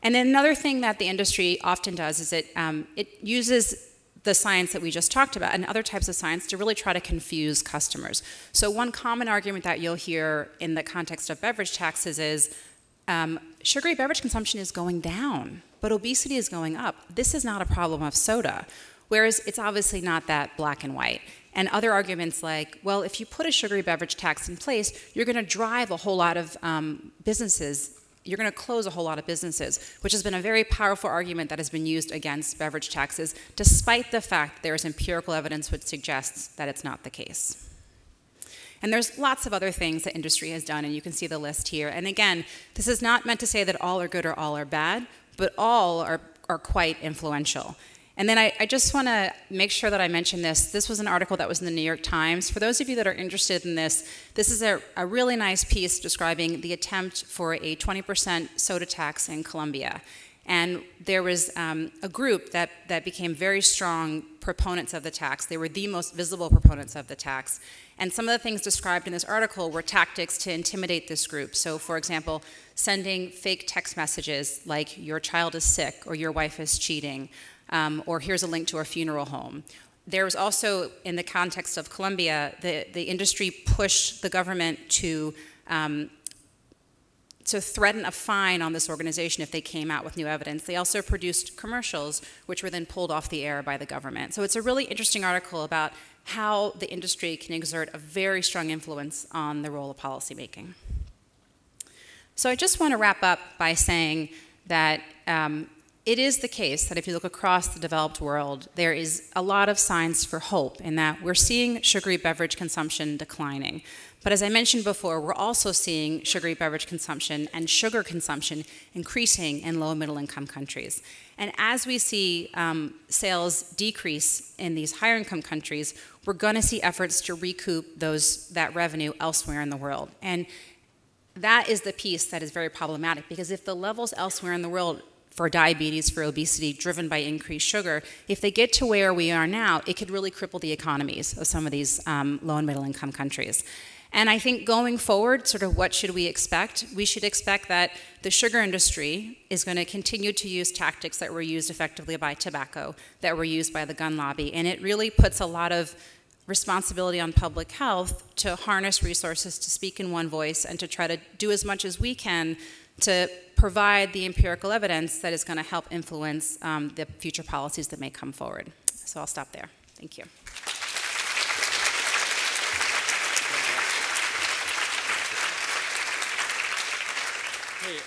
And then another thing that the industry often does is it uses the science that we just talked about and other types of science to really try to confuse customers. So one common argument that you'll hear in the context of beverage taxes is sugary beverage consumption is going down, but obesity is going up. This is not a problem of soda, whereas it's obviously not that black and white. And other arguments like, well, if you put a sugary beverage tax in place, you're going to drive a whole lot of businesses. You're going to close a whole lot of businesses, which has been a very powerful argument that has been used against beverage taxes, despite the fact there is empirical evidence which suggests that it's not the case. And there's lots of other things that industry has done, and you can see the list here. And again, this is not meant to say that all are good or all are bad, but all are quite influential. And then I just want to make sure that I mention this. This was an article that was in the New York Times. For those of you that are interested in this, this is a really nice piece describing the attempt for a 20% soda tax in Colombia. And there was a group that became very strong proponents of the tax. They were the most visible proponents of the tax. And some of the things described in this article were tactics to intimidate this group. So, for example, sending fake text messages like, your child is sick, or your wife is cheating, or here's a link to a funeral home. There was also, in the context of Colombia, the industry pushed the government to threaten a fine on this organization if they came out with new evidence. They also produced commercials, which were then pulled off the air by the government. So it's a really interesting article about how the industry can exert a very strong influence on the role of policymaking. So I just want to wrap up by saying that it is the case that if you look across the developed world, there is a lot of signs for hope in that we're seeing sugary beverage consumption declining. But as I mentioned before, we're also seeing sugary beverage consumption and sugar consumption increasing in low and middle income countries. And as we see sales decrease in these higher income countries, we're going to see efforts to recoup that revenue elsewhere in the world. And that is the piece that is very problematic, because if the levels elsewhere in the world for diabetes, for obesity, driven by increased sugar, if they get to where we are now, it could really cripple the economies of some of these low and middle income countries. And I think going forward, sort of what should we expect? We should expect that the sugar industry is going to continue to use tactics that were used effectively by tobacco, that were used by the gun lobby. And it really puts a lot of responsibility on public health to harness resources, to speak in one voice, and to try to do as much as we can to provide the empirical evidence that is going to help influence the future policies that may come forward. So I'll stop there. Thank you. Hey,